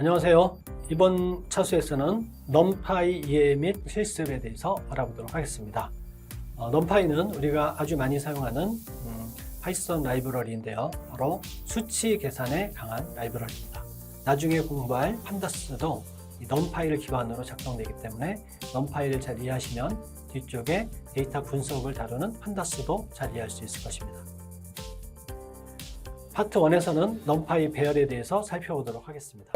안녕하세요. 이번 차수에서는 numpy 이해 및 실습에 대해서 알아보도록 하겠습니다. numpy는 우리가 아주 많이 사용하는 파이썬 라이브러리인데요. 바로 수치 계산에 강한 라이브러리입니다. 나중에 공부할 판다스도 이 numpy를 기반으로 작성되기 때문에 numpy를 잘 이해하시면 뒤쪽에 데이터 분석을 다루는 판다스도 잘 이해할 수 있을 것입니다. 파트 1에서는 numpy 배열에 대해서 살펴보도록 하겠습니다.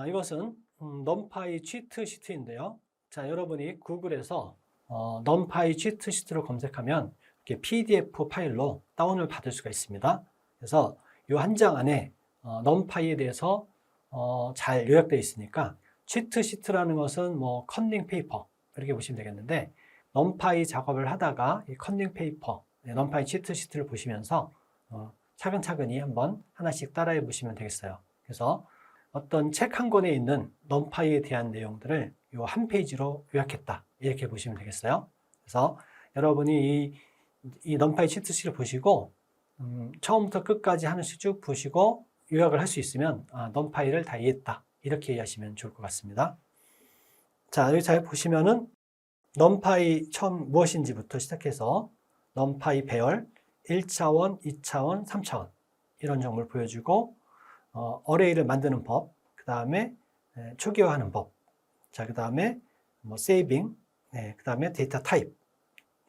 이것은 numpy 치트 시트인데요. 자, 여러분이 구글에서 numpy 치트 시트로 검색하면 이렇게 PDF 파일로 다운을 받을 수가 있습니다. 그래서 이 한 장 안에 numpy에 대해서 잘 요약되어 있으니까 치트 시트라는 것은 뭐 컨닝 페이퍼 이렇게 보시면 되겠는데, numpy 작업을 하다가 이 컨닝 페이퍼, numpy 치트 시트를 보시면서 차근차근히 한번 하나씩 따라해 보시면 되겠어요. 그래서 어떤 책 한 권에 있는 numpy에 대한 내용들을 이 한 페이지로 요약했다, 이렇게 보시면 되겠어요. 그래서 여러분이 이 numpy 치트시트를 보시고 처음부터 끝까지 하나씩 쭉 보시고 요약을 할 수 있으면 numpy를 다 이해했다, 이렇게 이해하시면 좋을 것 같습니다. 자, 여기 잘 보시면은 numpy 처음 무엇인지부터 시작해서 numpy 배열 1차원, 2차원, 3차원 이런 정보를 보여주고, 어레이를 만드는 법, 그 다음에 초기화하는 법, 자, 그 다음에 뭐 세이빙, 그 다음에 데이터 타입,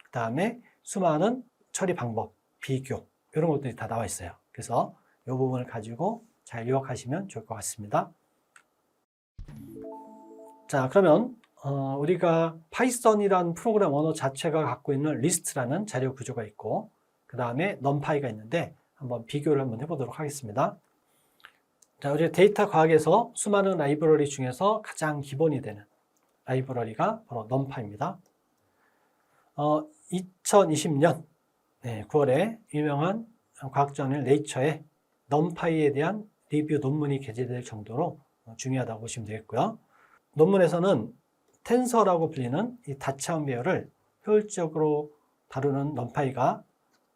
그 다음에 수많은 처리 방법, 비교, 이런 것들이 다 나와 있어요. 그래서 이 부분을 가지고 잘 요약하시면 좋을 것 같습니다. 자, 그러면 우리가 파이썬이라는 프로그램 언어 자체가 갖고 있는 리스트라는 자료 구조가 있고, 그 다음에 numpy가 있는데 한번 비교를 한번 해보도록 하겠습니다. 자, 우리 데이터 과학에서 수많은 라이브러리 중에서 가장 기본이 되는 라이브러리가 바로 numpy입니다. 2020년 9월에 유명한 과학저널 네이처에 numpy에 대한 리뷰 논문이 게재될 정도로 중요하다고 보시면 되겠고요. 논문에서는 텐서라고 불리는 이 다차원 배열을 효율적으로 다루는 numpy가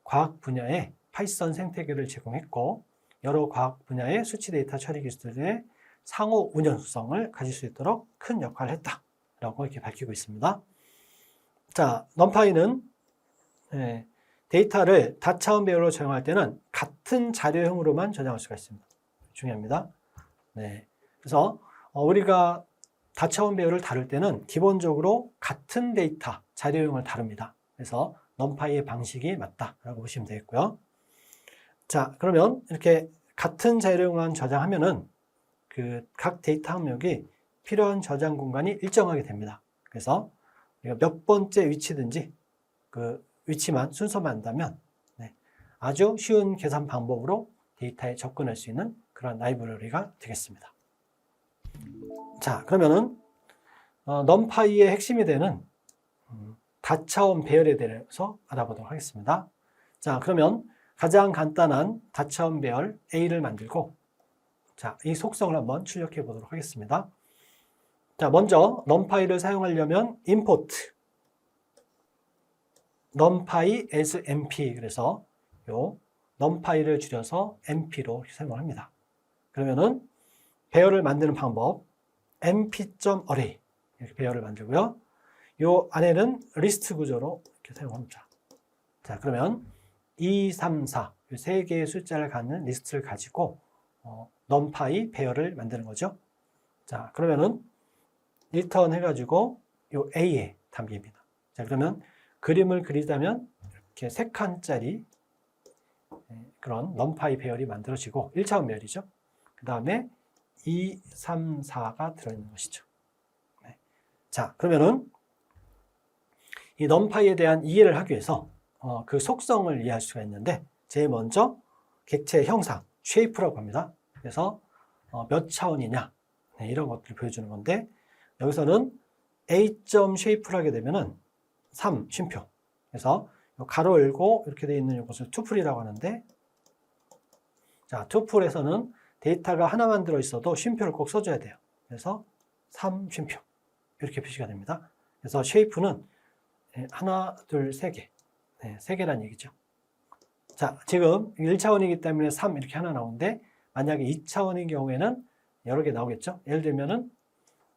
과학 분야에 파이썬 생태계를 제공했고, 여러 과학 분야의 수치 데이터 처리 기술들의 상호 운영성을 가질 수 있도록 큰 역할을 했다라고 이렇게 밝히고 있습니다. 자, numpy는 데이터를 다차원 배열로 저장할 때는 같은 자료형으로만 저장할 수가 있습니다. 중요합니다. 그래서 우리가 다차원 배열을 다룰 때는 기본적으로 같은 데이터 자료형을 다룹니다. 그래서 numpy의 방식이 맞다라고 보시면 되겠고요. 자, 그러면 이렇게 같은 자료형만 저장하면은 그 각 데이터 항목이 필요한 저장 공간이 일정하게 됩니다. 그래서 몇 번째 위치든지 그 위치만 순서만 안다면 아주 쉬운 계산 방법으로 데이터에 접근할 수 있는 그런 라이브러리가 되겠습니다. 자, 그러면은 numpy의 핵심이 되는 다차원 배열에 대해서 알아보도록 하겠습니다. 자, 그러면 가장 간단한 다차원 배열 A를 만들고, 자, 이 속성을 한번 출력해 보도록 하겠습니다. 자, 먼저 numpy를 사용하려면 import numpy as np, 그래서 요 numpy를 줄여서 np로 사용을 합니다. 그러면은 배열을 만드는 방법 np.array 이렇게 배열을 만들고요. 요 안에는 리스트 구조로 이렇게 사용합니다. 자, 그러면 2, 3, 4 이 세 개의 숫자를 갖는 리스트를 가지고 numpy 배열을 만드는 거죠. 자, 그러면은 리턴 해가지고 요 A에 담깁니다. 자, 그러면 그림을 그리자면 이렇게 3칸짜리 그런 numpy 배열이 만들어지고 1차원 배열이죠. 그 다음에 2, 3, 4가 들어있는 것이죠. 자, 그러면은 이 numpy에 대한 이해를 하기 위해서 그 속성을 이해할 수가 있는데, 제일 먼저 객체 형상, shape라고 합니다. 그래서 몇 차원이냐 이런 것들을 보여주는 건데, 여기서는 A.shape를 하게 되면은 3 쉼표. 그래서 가로 열고 이렇게 되어 있는 이것을 투플이라고 하는데, 자, 투플에서는 데이터가 하나만 들어있어도 쉼표를 꼭 써줘야 돼요. 그래서 3 쉼표 이렇게 표시가 됩니다. 그래서 shape는 하나, 둘, 세 개. 세 개란 얘기죠. 자, 지금 1차원이기 때문에 3 이렇게 하나 나오는데, 만약에 2차원인 경우에는 여러 개 나오겠죠. 예를 들면은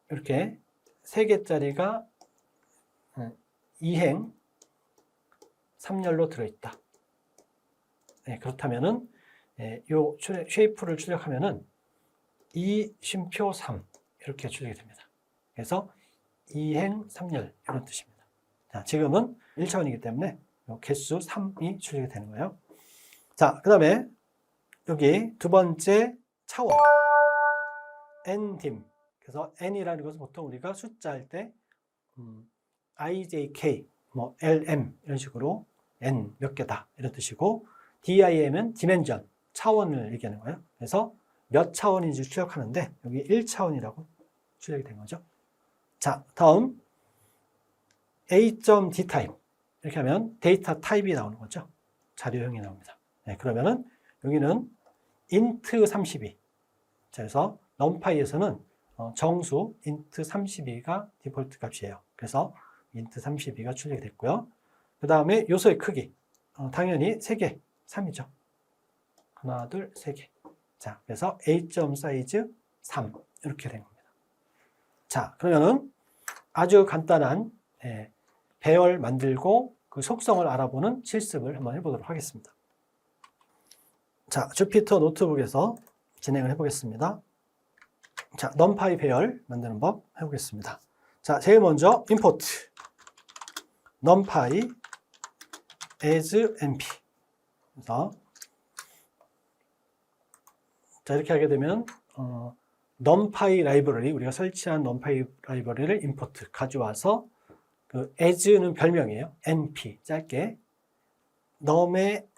이렇게 3개짜리가 2행 3열로 들어있다. 네, 그렇다면은 요 쉐이프를 출력하면은 2 쉼표 3 이렇게 출력이 됩니다. 그래서 2행 3열 이런 뜻입니다. 자, 지금은 1차원이기 때문에 개수 3이 출력이 되는 거예요. 자, 그 다음에 여기 두 번째 차원 ndim. 그래서 n이라는 것은 보통 우리가 숫자 할 때 ijk, 뭐 lm 이런 식으로 n 몇 개다 이런 뜻이고, dim은 dimension, 차원을 얘기하는 거예요. 그래서 몇 차원인지 출력하는데 여기 1차원이라고 출력이 된 거죠. 자, 다음 a.dtype 이렇게 하면 데이터 타입이 나오는 거죠. 자료형이 나옵니다. 네, 그러면은 여기는 int 32. 자, 그래서 numpy에서는 정수 int 32가 디폴트 값이에요. 그래서 int 32가 출력이 됐고요. 그 다음에 요소의 크기 당연히 3개, 3이죠. 하나, 둘, 3개. 자, 그래서 a.size 3 이렇게 된 겁니다. 자, 그러면은 아주 간단한 배열 만들고 그 속성을 알아보는 실습을 한번 해보도록 하겠습니다. 자, 주피터 노트북에서 진행을 해보겠습니다. 자, numpy 배열 만드는 법 해보겠습니다. 자, 제일 먼저 import numpy as np. 그래서 자, 이렇게 하게 되면 numpy 라이브러리, 우리가 설치한 numpy 라이브러리를 import 가져와서 그 as는 별명이에요. np 짧게. num은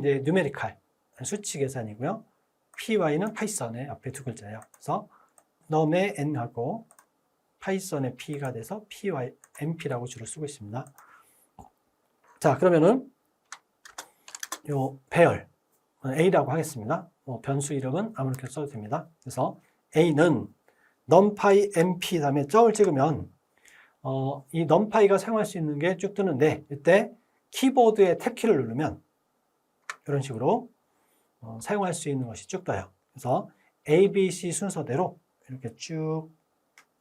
이제 numerical 수치 계산이고요. py는 파이썬의 앞에 두 글자예요. 그래서 num의 n하고 파이썬의 p가 돼서 py np라고 주로 쓰고 있습니다. 자, 그러면은 요 배열 a라고 하겠습니다. 변수 이름은 아무렇게나 써도 됩니다. 그래서 a는 numpy np 다음에 점을 찍으면 이 numpy가 사용할 수 있는 게 쭉 뜨는데, 이때 키보드의 탭키를 누르면 이런 식으로 사용할 수 있는 것이 쭉 떠요. 그래서 A, B, C 순서대로 이렇게 쭉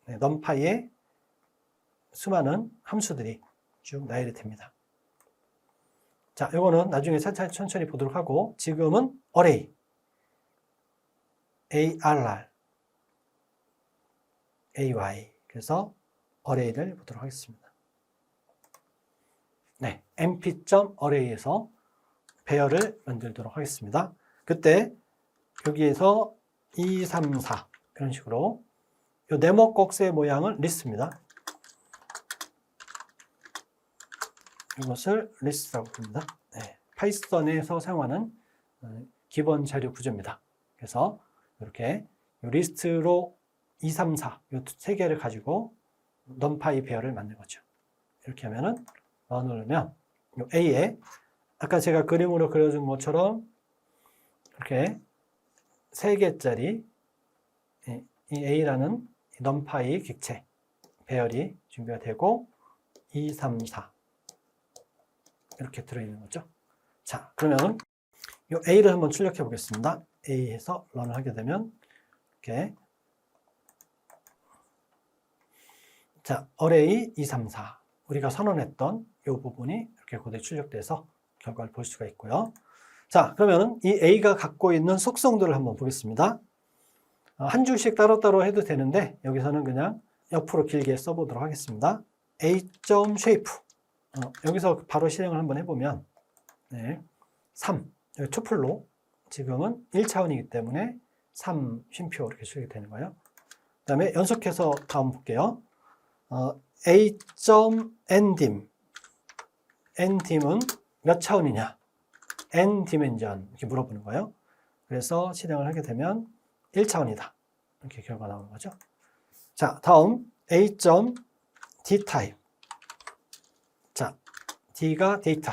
numpy의 수많은 함수들이 쭉 나열이 됩니다. 자, 이거는 나중에 천천히 보도록 하고, 지금은 array, arr, ay, 그래서 array를 보도록 하겠습니다. 네, np.array에서 배열을 만들도록 하겠습니다. 그때 여기에서 2, 3, 4 이런 식으로 이 네모 곡선의 모양은 리스트입니다. 이것을 리스트라고 부릅니다. 네, 파이썬에서 사용하는 기본 자료 구조입니다. 그래서 이렇게 리스트로 2, 3, 4 이 세 개를 가지고 numpy 배열을 만든 거죠. 이렇게 하면은 누르면 A에 아까 제가 그림으로 그려준 것처럼 이렇게 3개짜리 이 A라는 numpy 객체 배열이 준비가 되고 2, 3, 4 이렇게 들어있는 거죠. 자, 그러면 이 A를 한번 출력해 보겠습니다. A에서 런을 하게 되면 이렇게 자, array 2, 3, 4 우리가 선언했던 이 부분이 이렇게 그대로 출력돼서 결과를 볼 수가 있고요. 자, 그러면 이 A가 갖고 있는 속성들을 한번 보겠습니다. 한 줄씩 따로따로 해도 되는데 여기서는 그냥 옆으로 길게 써보도록 하겠습니다. A.shape 여기서 바로 실행을 한번 해보면 3 여기 투플로 지금은 1차원이기 때문에 3 쉼표 이렇게 출력이 되는 거예요. 그 다음에 연속해서 다음 볼게요. A.ndim ndim은 몇 차원이냐? n dimension 이렇게 물어보는 거예요. 그래서 실행을 하게 되면 1차원이다. 이렇게 결과가 나오는 거죠. 자, 다음 A.dtype. 자, D가 데이터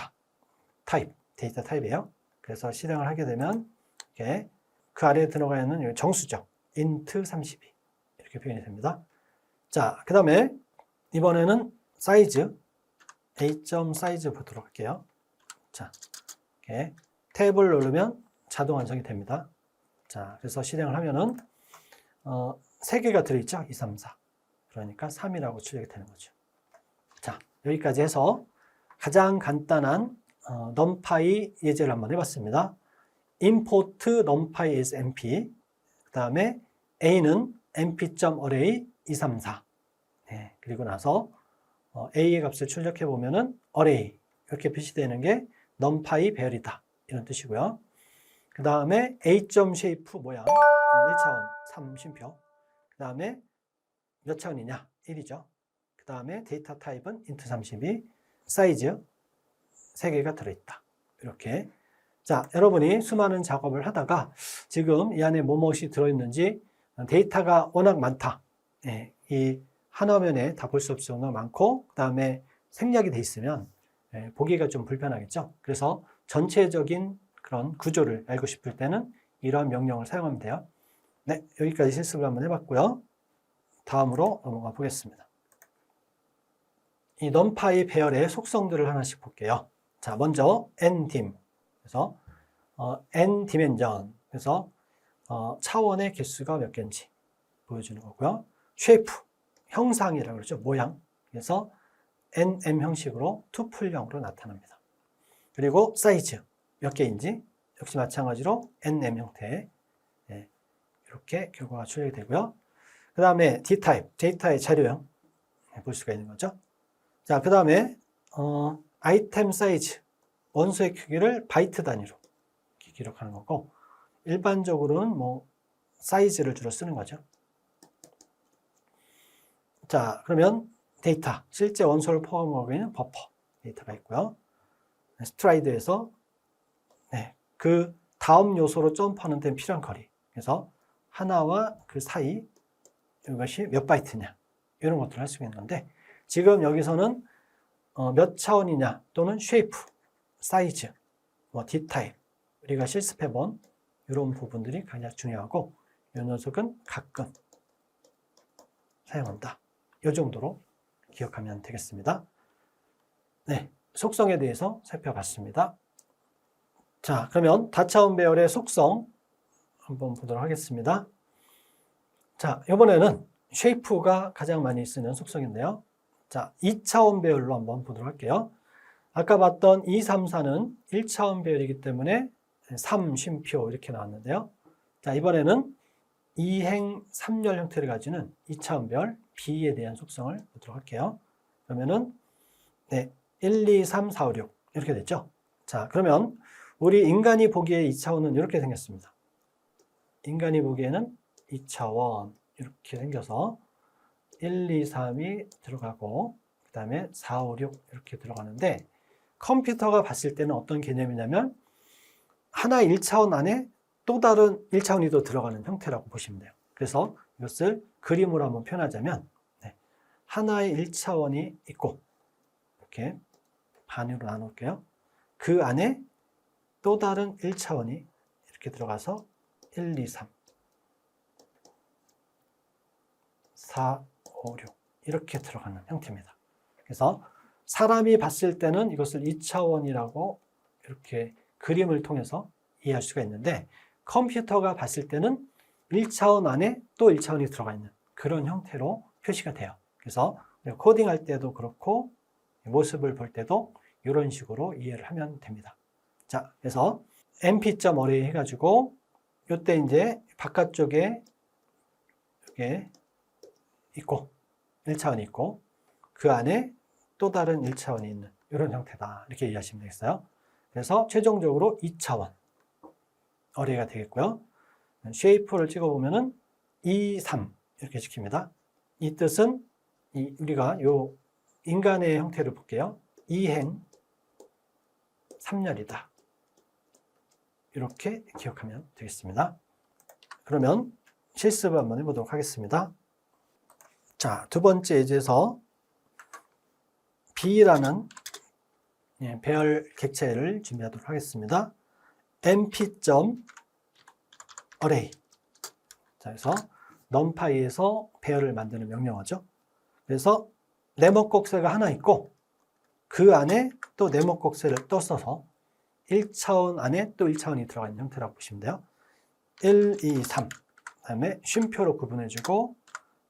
타입, 데이터 타입이에요. 그래서 실행을 하게 되면 이렇게 그 아래에 들어가 있는 정수죠. int 32 이렇게 표현이 됩니다. 자, 그 다음에 이번에는 사이즈 A.size 보도록 할게요. 자, 이렇게 탭을 누르면 자동 완성이 됩니다. 자, 그래서 실행을 하면은 3개가 들어있죠. 2, 3, 4. 그러니까 3이라고 출력이 되는 거죠. 자, 여기까지 해서 가장 간단한 numpy 예제를 한번 해봤습니다. import numpy is np. 그 다음에 a는 np.array 234. 네, 그리고 나서 a의 값을 출력해 보면은 array 이렇게 표시되는 게 numpy 배열이다. 이런 뜻이고요. 그 다음에 a.shape 모양 1차원 3 쉼표. 그 다음에 몇 차원이냐? 1이죠. 그 다음에 데이터 타입은 int32, 사이즈 3개가 들어있다. 이렇게. 자, 여러분이 수많은 작업을 하다가 지금 이 안에 무엇이 들어있는지 데이터가 워낙 많다. 예, 이 한 화면에 다 볼 수 없을 정도로 많고, 그 다음에 생략이 돼 있으면 보기가 좀 불편하겠죠. 그래서 전체적인 그런 구조를 알고 싶을 때는 이러한 명령을 사용하면 돼요. 네, 여기까지 실습을 한번 해봤고요. 다음으로 넘어가 보겠습니다. 이 numpy 배열의 속성들을 하나씩 볼게요. 자, 먼저 ndim. 그래서 n dimension. 그래서 차원의 개수가 몇 개인지 보여주는 거고요. shape. 형상이라고 그러죠. 모양. 그래서 nm 형식으로 투플형으로 나타납니다. 그리고 사이즈. 몇 개인지 역시 마찬가지로 nm 형태. 네, 이렇게 결과가 출력이 되고요. 그 다음에 dtype, 데이터의 자료형 볼 수가 있는 거죠. 자, 그 다음에 아이템 사이즈, 원소의 크기를 바이트 단위로 기록하는 거고, 일반적으로는 뭐 사이즈를 주로 쓰는 거죠. 자, 그러면 데이터, 실제 원소를 포함하고 있는 버퍼 데이터가 있고요. 스트라이드에서 그 다음 요소로 점프하는 데 필요한 거리. 그래서 하나와 그 사이 이것이 몇 바이트냐 이런 것들을 할 수 있는 건데, 지금 여기서는 몇 차원이냐 또는 쉐이프, 사이즈, 뭐 d타입 우리가 실습해본 이런 부분들이 가장 중요하고, 이 녀석은 가끔 사용한다. 이 정도로 기억하면 되겠습니다. 네, 속성에 대해서 살펴봤습니다. 자, 그러면 다차원 배열의 속성 한번 보도록 하겠습니다. 자, 이번에는 쉐이프가 가장 많이 쓰는 속성인데요. 자, 2차원 배열로 한번 보도록 할게요. 아까 봤던 2, 3, 4는 1차원 배열이기 때문에 3, 쉼표 이렇게 나왔는데요. 자, 이번에는 2행 3열 형태를 가지는 2차원 배열 B에 대한 속성을 보도록 할게요. 그러면은 1, 2, 3, 4, 5, 6 이렇게 됐죠. 자, 그러면 우리 인간이 보기에 2차원은 이렇게 생겼습니다. 인간이 보기에는 2차원 이렇게 생겨서 1, 2, 3이 들어가고, 그 다음에 4, 5, 6 이렇게 들어가는데, 컴퓨터가 봤을 때는 어떤 개념이냐면 하나의 1차원 안에 또 다른 1차원이 더 들어가는 형태라고 보시면 돼요. 그래서 이것을 그림으로 한번 표현하자면 하나의 1차원이 있고, 이렇게 반으로 나눌게요. 그 안에 또 다른 1차원이 이렇게 들어가서 1, 2, 3, 4, 5, 6 이렇게 들어가는 형태입니다. 그래서 사람이 봤을 때는 이것을 2차원이라고 이렇게 그림을 통해서 이해할 수가 있는데, 컴퓨터가 봤을 때는 1차원 안에 또 1차원이 들어가 있는 그런 형태로 표시가 돼요. 그래서 코딩할 때도 그렇고 모습을 볼 때도 이런 식으로 이해를 하면 됩니다. 자, 그래서 np.array 해가지고 이때 이제 바깥쪽에 이렇게 있고 1차원이 있고, 그 안에 또 다른 1차원이 있는 이런 형태다. 이렇게 이해하시면 되겠어요. 그래서 최종적으로 2차원 어레이가 되겠고요. 쉐이프를 찍어보면은 2, 3 이렇게 시킵니다. 이 뜻은 우리가 요 인간의 형태를 볼게요. 2행 3열이다. 이렇게 기억하면 되겠습니다. 그러면 실습을 한번 해보도록 하겠습니다. 자, 두 번째 예제에서 B라는 배열 객체를 준비하도록 하겠습니다. np.array. 자, 그래서 numpy에서 배열을 만드는 명령어죠. 그래서 네모 곡새가 하나 있고, 그 안에 또 네모 곡새를 또 써서 1차원 안에 또 1차원이 들어가 있는 형태라고 보시면 돼요. 1, 2, 3. 그다음에 쉼표로 구분해주고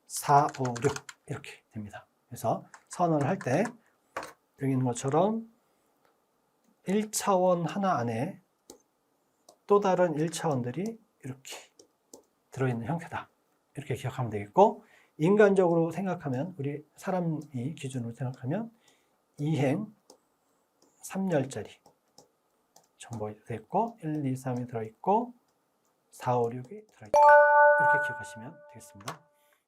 4, 5, 6 이렇게 됩니다. 그래서 선언을 할 때 여기 있는 것처럼 1차원 하나 안에 또 다른 1차원들이 이렇게 들어있는 형태다. 이렇게 기억하면 되겠고, 인간적으로 생각하면, 우리 사람이 기준으로 생각하면 2행 3열짜리 정보가 되겠고, 1, 2, 3이 들어있고 4, 5, 6이 들어있다. 이렇게 기억하시면 되겠습니다.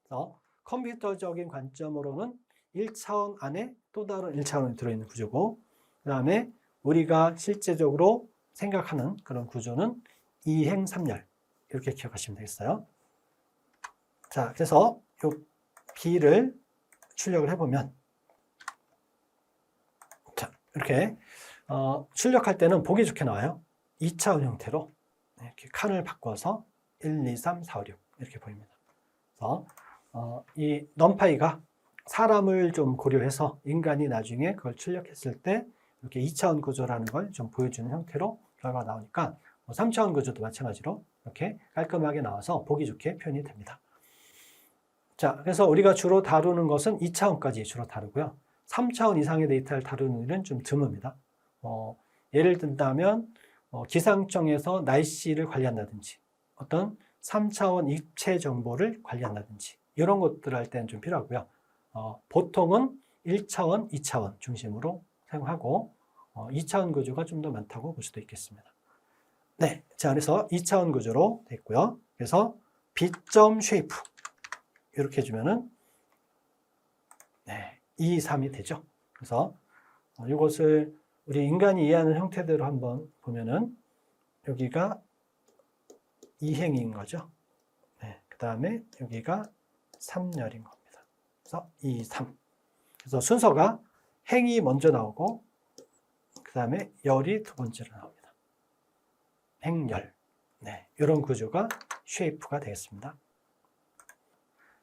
그래서 컴퓨터적인 관점으로는 1차원 안에 또 다른 1차원이 들어있는 구조고, 그 다음에 우리가 실제적으로 생각하는 그런 구조는 2행 3열 이렇게 기억하시면 되겠어요. 자, 그래서 이 B를 출력을 해보면, 자, 이렇게 출력할 때는 보기 좋게 나와요. 2차원 형태로 이렇게 칸을 바꿔서 1, 2, 3, 4, 5, 6 이렇게 보입니다. 그래서 이 넘파이가 사람을 좀 고려해서 인간이 나중에 그걸 출력했을 때 이렇게 2차원 구조라는 걸 좀 보여주는 형태로 결과가 나오니까 3차원 구조도 마찬가지로 이렇게 깔끔하게 나와서 보기 좋게 표현이 됩니다. 자, 그래서 우리가 주로 다루는 것은 2차원까지 주로 다루고요. 3차원 이상의 데이터를 다루는 일은 좀 드뭅니다. 예를 든다면 기상청에서 날씨를 관리한다든지 어떤 3차원 입체 정보를 관리한다든지 이런 것들을 할 때는 좀 필요하고요. 보통은 1차원, 2차원 중심으로 사용하고 2차원 구조가 좀 더 많다고 볼 수도 있겠습니다. 네, 자, 그래서 2차원 구조로 됐고요. 그래서 B점 쉐이프 이렇게 해주면은 2, 3이 되죠. 그래서 이것을 우리 인간이 이해하는 형태대로 한번 보면은 여기가 2행인 거죠. 네, 그 다음에 여기가 3열인 겁니다. 그래서 2, 3. 그래서 순서가 행이 먼저 나오고 그 다음에 열이 두 번째로 나옵니다. 행열. 네, 이런 구조가 쉐이프가 되겠습니다.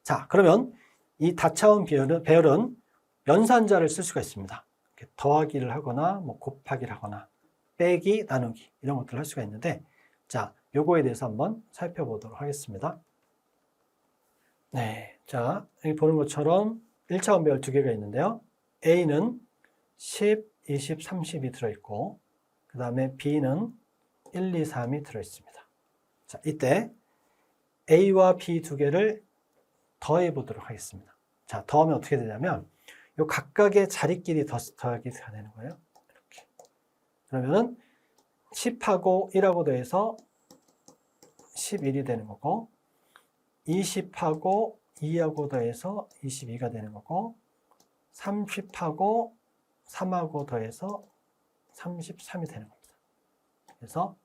자, 그러면 이 다차원 배열은 연산자를 쓸 수가 있습니다. 이렇게 더하기를 하거나 뭐 곱하기를 하거나 빼기, 나누기 이런 것들을 할 수가 있는데, 자, 요거에 대해서 한번 살펴보도록 하겠습니다. 네, 자, 여기 보는 것처럼 1차원 배열 두 개가 있는데요. A는 10, 20, 30이 들어있고 그 다음에 B는 1, 2, 3이 들어있습니다. 자, 이때 A와 B 두 개를 더해 보도록 하겠습니다. 자, 더하면 어떻게 되냐면 요 각각의 자리끼리 더하기가 되는 거예요. 이렇게. 그러면은 10하고 1하고 더해서 11이 되는 거고, 20하고 2하고 더해서 22가 되는 거고, 30하고 3하고 더해서 33이 되는 겁니다. 그래서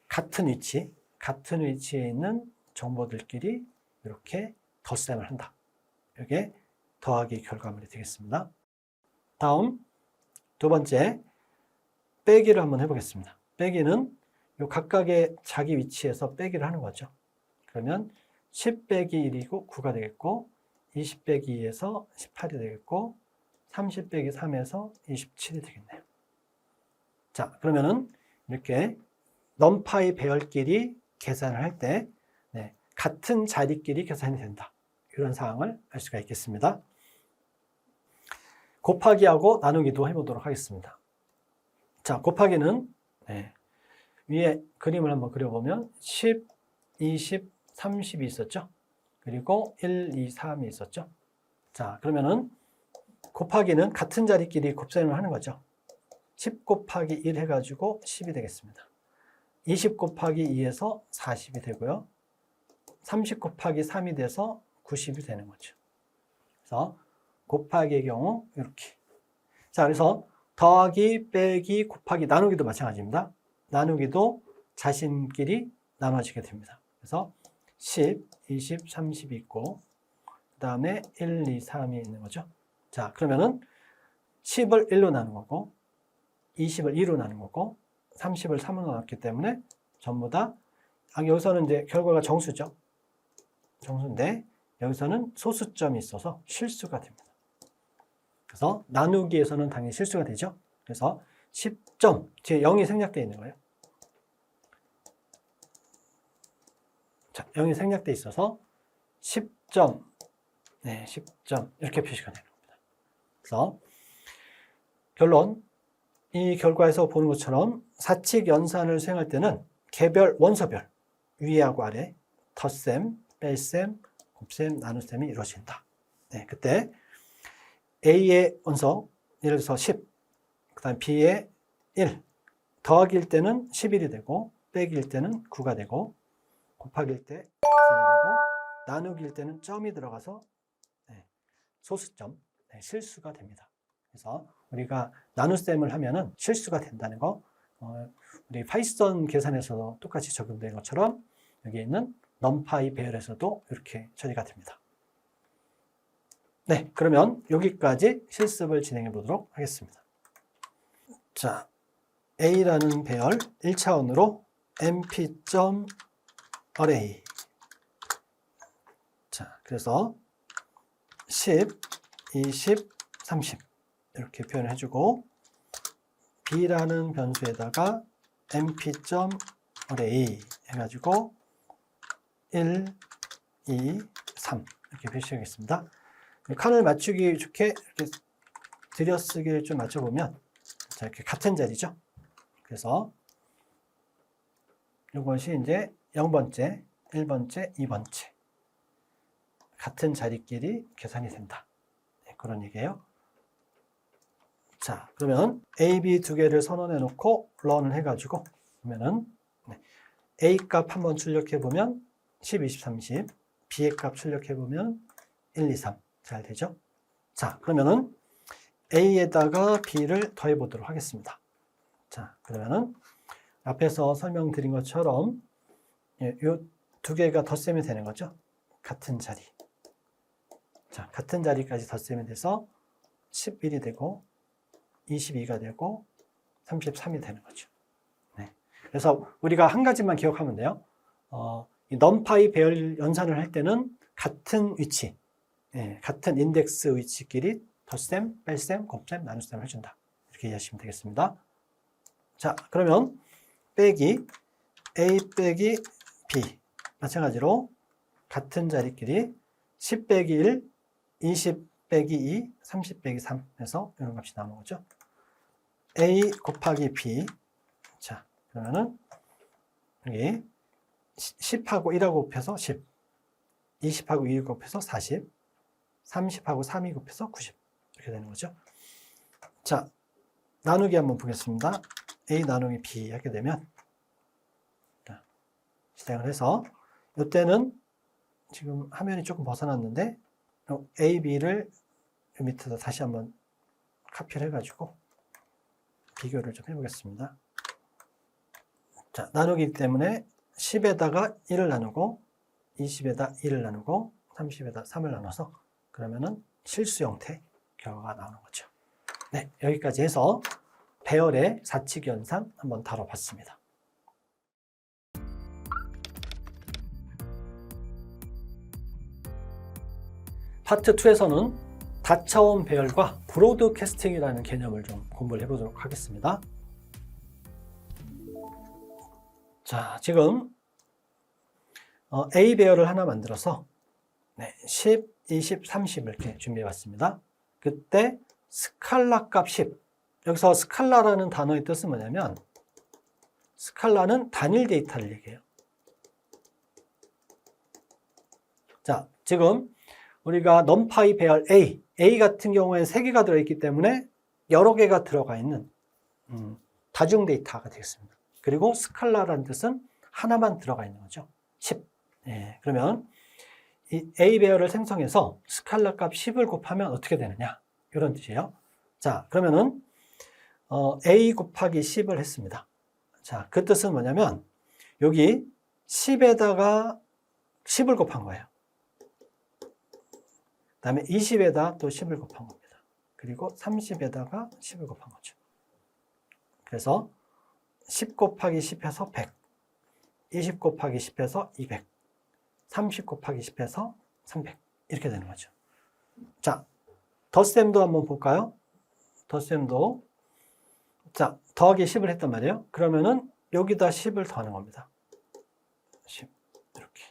같은 위치에 있는 정보들끼리 이렇게 덧셈을 한다. 이게 더하기 결과물이 되겠습니다. 다음 두 번째, 빼기를 한번 해보겠습니다. 빼기는 요 각각의 자기 위치에서 빼기를 하는 거죠. 그러면 10 빼기 1이고 9가 되겠고, 20 빼기 2에서 18이 되겠고, 30 빼기 3에서 27이 되겠네요. 자, 그러면은 이렇게 넘파이 배열끼리 계산을 할 때 같은 자리끼리 계산이 된다. 이런 사항을 알 수가 있겠습니다. 곱하기하고 나누기도 해보도록 하겠습니다. 자, 곱하기는 위에 그림을 한번 그려보면 10, 20, 30이 있었죠. 그리고 1, 2, 3이 있었죠. 자, 그러면은 곱하기는 같은 자리끼리 곱셈을 하는 거죠. 10 곱하기 1 해가지고 10이 되겠습니다. 20 곱하기 2에서 40이 되고요. 30 곱하기 3이 돼서 90이 되는 거죠. 그래서 곱하기의 경우 이렇게. 자, 그래서 더하기, 빼기, 곱하기, 나누기도 마찬가지입니다. 나누기도 자신끼리 나눠지게 됩니다. 그래서 10, 20, 30이 있고 그 다음에 1, 2, 3이 있는 거죠. 자, 그러면은 10을 1로 나눈 거고 20을 2로 나눈 거고 30을 3으로 나눴기 때문에 전부 다 여기서는 이제 결과가 정수죠. 정수인데 여기서는 소수점이 있어서 실수가 됩니다. 그래서 나누기에서는 당연히 실수가 되죠. 그래서 10점, 뒤에 0이 생략되어 있는 거예요. 자, 0이 생략돼 있어서 10점, 네, 10점 이렇게 표시가 되는 겁니다. 그래서 결론, 이 결과에서 보는 것처럼 사칙 연산을 수행할 때는 개별, 원소별, 위하고 아래, 덧셈, 뺄셈, 곱셈, 나눗셈이 이루어진다. 네, 그때 A의 원소, 예를 들어서 10, 그 다음 B의 1, 더하기일 때는 11이 되고, 빼기일 때는 9가 되고, 곱하기일 때 3이 되고, 나누기일 때는 점이 들어가서 소수점, 실수가 됩니다. 그래서 우리가 나눗셈을 하면은 실수가 된다는 거, 우리 파이썬 계산에서도 똑같이 적용된 것처럼 여기 있는 넘파이 배열에서도 이렇게 처리가 됩니다. 네, 그러면 여기까지 실습을 진행해 보도록 하겠습니다. 자, A라는 배열 1차원으로 mp.array. 자, 그래서 10, 20, 30 이렇게 표현을 해주고, B라는 변수에다가 mp.array 해가지고 1, 2, 3 이렇게 표시하겠습니다. 칸을 맞추기 좋게 이렇게 들여쓰기를 좀 맞춰보면, 자, 이렇게 같은 자리죠. 그래서 이것이 이제 0번째, 1번째, 2번째 같은 자리끼리 계산이 된다. 네, 그런 얘기예요. 자, 그러면 A, B 두 개를 선언해 놓고 런을 해가지고 보면은 A 값 한번 출력해 보면 10, 20, 30, B의 값 출력해 보면 1, 2, 3 잘 되죠? 자, 그러면은 A에다가 B를 더해 보도록 하겠습니다. 자, 그러면은 앞에서 설명드린 것처럼 이 두 개가 덧셈이 되는 거죠. 같은 자리. 자, 같은 자리까지 덧셈이 돼서 11이 되고 22가 되고 33이 되는 거죠. 네. 그래서 우리가 한 가지만 기억하면 돼요. 이 넘파이 배열 연산을 할 때는 같은 위치, 같은 인덱스 위치끼리 덧셈, 뺄셈, 곱셈, 나눗셈을 해준다. 이렇게 이해하시면 되겠습니다. 자, 그러면 빼기 A 빼기 B 마찬가지로 같은 자리끼리 10 빼기 1, 20 빼기 2, 30 빼기 3 해서 이런 값이 나오는 거죠. A 곱하기 B. 자, 그러면은 여기 10하고 1하고 곱해서 10, 20하고 2 곱해서 40, 30하고 3이 곱해서 90 이렇게 되는 거죠. 자, 나누기 한번 보겠습니다. A 나누기 B 하게 되면, 자, 실행을 해서 이때는 지금 화면이 조금 벗어났는데 A, B를 밑에다 다시 한번 카피를 해가지고 비교를 좀 해보겠습니다. 자, 나누기 때문에 10에다가 1을 나누고 20에다 2를 나누고 30에다 3을 나눠서 그러면은 실수 형태 결과가 나오는 거죠. 네, 여기까지 해서 배열의 사칙 연산 한번 다뤄봤습니다. 파트 2에서는 다차원 배열과 브로드캐스팅이라는 개념을 좀 공부를 해보도록 하겠습니다. 자, 지금 A 배열을 하나 만들어서 10, 20, 30 이렇게 준비해 봤습니다. 그때 스칼라 값 10. 여기서 스칼라라는 단어의 뜻은 뭐냐면, 스칼라는 단일 데이터를 얘기해요. 자, 지금 우리가 넘파이 배열 A 같은 경우에 3개가 들어있기 때문에 여러 개가 들어가 있는 다중 데이터가 되겠습니다. 그리고 스칼라라는 뜻은 하나만 들어가 있는 거죠. 10. 그러면 이 A 배열을 생성해서 스칼라 값 10을 곱하면 어떻게 되느냐, 이런 뜻이에요. 자, 그러면은 A 곱하기 10을 했습니다. 자, 그 뜻은 뭐냐면 여기 10에다가 10을 곱한 거예요. 그 다음에 20에다 또 10을 곱한 겁니다. 그리고 30에다가 10을 곱한 거죠. 그래서 10 곱하기 10해서 100, 20 곱하기 10해서 200, 30 곱하기 10해서 300 이렇게 되는 거죠. 자, 덧셈도 한번 볼까요? 덧셈도, 자, 더하기 10을 했단 말이에요. 그러면은 여기다 10을 더하는 겁니다. 10 이렇게.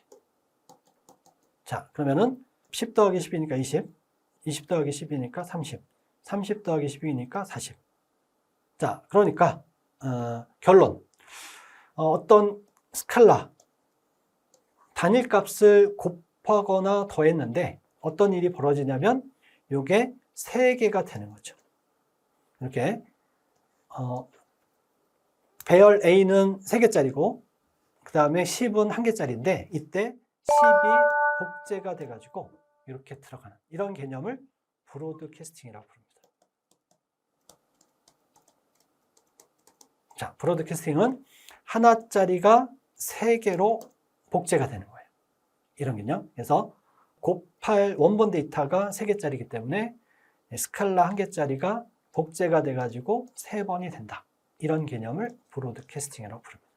자, 그러면은 10 더하기 10이니까 20, 20 더하기 10이니까 30, 30 더하기 10이니까 40. 자, 그러니까 결론. 어떤 스칼라 단일값을 곱하거나 더했는데 어떤 일이 벌어지냐면 이게 3개가 되는 거죠. 이렇게 배열 A는 3개짜리고 그 다음에 10은 1개짜리인데 이때 10이 복제가 돼가지고 이렇게 들어가는 이런 개념을 브로드캐스팅이라고 부릅니다. 자, 브로드캐스팅은 하나짜리가 3개로 복제가 되는 거예요. 이런 개념. 그래서 곱할 원본 데이터가 3개짜리이기 때문에 스칼라 1개짜리가 복제가 돼가지고 3번이 된다. 이런 개념을 브로드캐스팅이라고 부릅니다.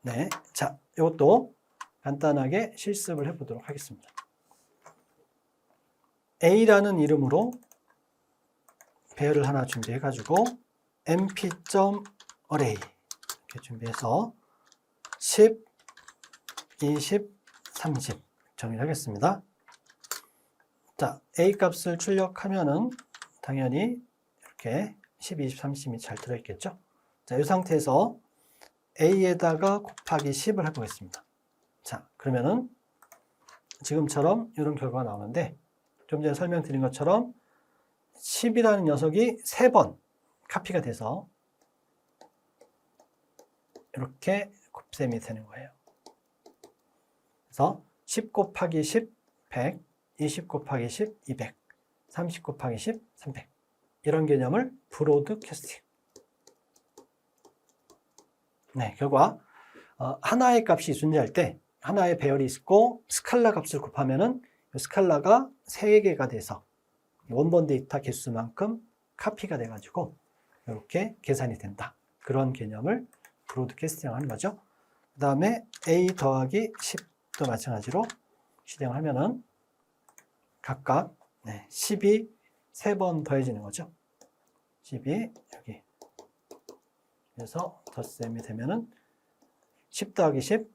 네, 자, 이것도 간단하게 실습을 해보도록 하겠습니다. A라는 이름으로 배열을 하나 준비해가지고 mp.array 이렇게 준비해서 10, 20, 30 정의를 하겠습니다. 자, A 값을 출력하면은 당연히 이렇게 10, 20, 30이 잘 들어있겠죠. 자, 이 상태에서 A에다가 곱하기 10을 해보겠습니다. 자, 그러면은 지금처럼 이런 결과가 나오는데 좀 전에 설명드린 것처럼 10이라는 녀석이 3번 카피가 돼서 이렇게 곱셈이 되는 거예요. 그래서 10 곱하기 10, 100, 20 곱하기 10, 200, 30 곱하기 10, 300 이런 개념을 브로드캐스팅. 네, 결과 하나의 값이 존재할 때 하나의 배열이 있고 스칼라 값을 곱하면은 스칼라가 3개가 돼서 원본 데이터 개수만큼 카피가 돼가지고 이렇게 계산이 된다. 그런 개념을 브로드캐스팅 하는 거죠. 그 다음에 A 더하기 10도 마찬가지로 실행하면은 각각 10이 3번 더해지는 거죠. 10이 여기. 그래서 덧셈이 되면은 10 더하기 10,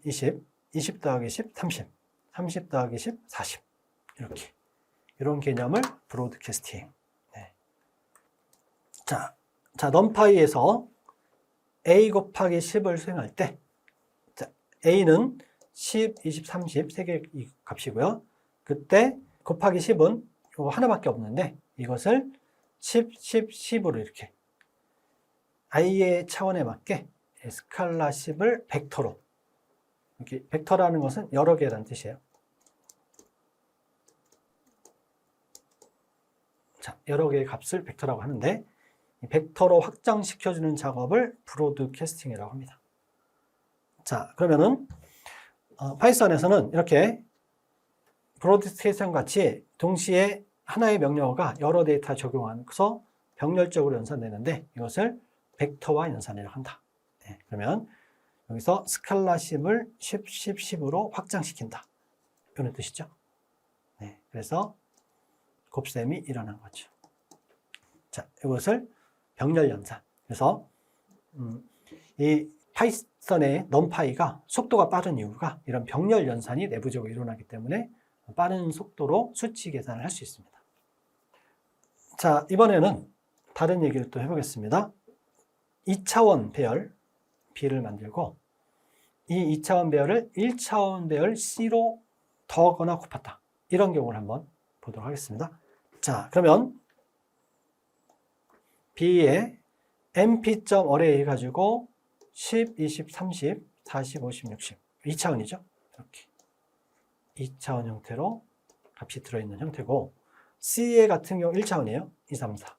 20, 20 더하기 10, 30, 30 더하기 10, 40 이렇게 이런 개념을 브로드캐스팅. 네. 자, 넘파이에서 A 곱하기 10을 수행할 때 자, A는 10, 20, 30 3개의 값이고요. 그때 곱하기 10은 이거 하나밖에 없는데 이것을 10, 10, 10으로 이렇게 i의 차원에 맞게 스칼라 10을 벡터로 이렇게 벡터라는 것은 여러 개라는 뜻이에요. 자, 여러 개의 값을 벡터라고 하는데 이 벡터로 확장시켜주는 작업을 브로드캐스팅이라고 합니다. 자, 그러면은 파이썬에서는 이렇게 브로드캐스팅 같이 동시에 하나의 명령어가 여러 데이터 적용해서 병렬적으로 연산되는데 이것을 벡터화 연산이라고 한다. 네, 그러면 여기서 스칼라 10을 10, 10, 10으로 확장시킨다. 이런 뜻이죠. 네, 그래서 곱셈이 일어난 거죠. 자, 이것을 병렬 연산. 그래서 이 파이썬의 넘파이가 속도가 빠른 이유가 이런 병렬 연산이 내부적으로 일어나기 때문에 빠른 속도로 수치 계산을 할 수 있습니다. 자, 이번에는 다른 얘기를 또 해보겠습니다. 2차원 배열 B를 만들고 이 2차원 배열을 1차원 배열 C로 더하거나 곱했다. 이런 경우를 한번 보도록 하겠습니다. 자, 그러면 B에 mp.array 해가지고 10, 20, 30, 40, 50, 60 2차원이죠. 이렇게 2차원 형태로 값이 들어있는 형태고 C의 같은 경우 1차원이에요. 2, 3, 4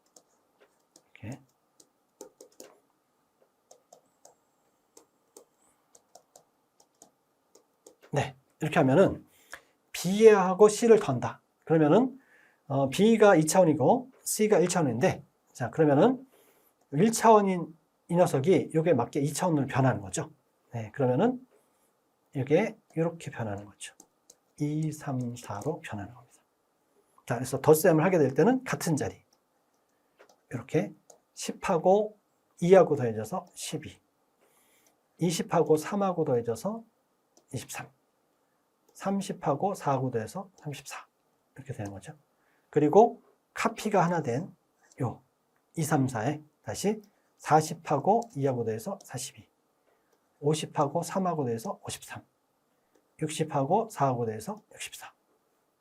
이렇게 네, 이렇게 하면은 B하고 C를 더한다. 그러면은 B가 2차원이고 C가 1차원인데 자, 그러면은 1차원인 이 녀석이 여기에 맞게 2차원으로 변하는 거죠. 네, 그러면은 이게 이렇게 변하는 거죠. 2, 3, 4로 변하는 겁니다. 자, 그래서 덧셈을 하게 될 때는 같은 자리. 이렇게 10하고 2하고 더해져서 12. 20하고 3하고 더해져서 23. 30하고 4하고 더해서 34 이렇게 되는 거죠. 그리고 카피가 하나 된 요 2, 3, 4에 다시 40하고 2하고 더해서 42, 50하고 3하고 더해서 53, 60하고 4하고 더해서 64.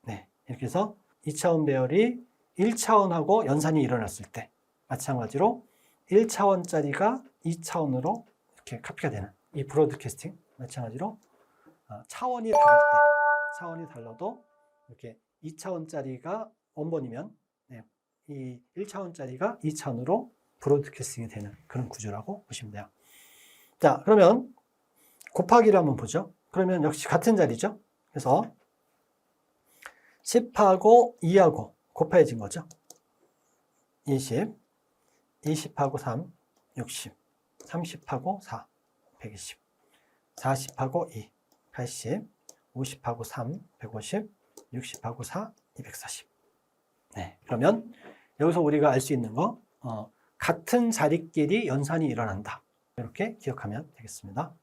네, 이렇게 해서 2차원 배열이 1차원하고 연산이 일어났을 때 마찬가지로 1차원짜리가 2차원으로 이렇게 카피가 되는 이 브로드캐스팅 마찬가지로 차원이 다를 때 차원이 달라도 이렇게 2차원짜리가 원본이면 네, 이 1차원짜리가 2차원으로 브로드캐스팅이 되는 그런 구조라고 보시면 돼요. 자, 그러면 곱하기를 한번 보죠. 그러면 역시 같은 자리죠. 그래서 10하고 2하고 곱해진 거죠. 20, 20하고 3, 60, 30하고 4, 120, 40하고 2, 80, 50하고 3, 150, 60하고 4, 240. 네, 그러면 여기서 우리가 알 수 있는 거 같은 자리끼리 연산이 일어난다. 이렇게 기억하면 되겠습니다.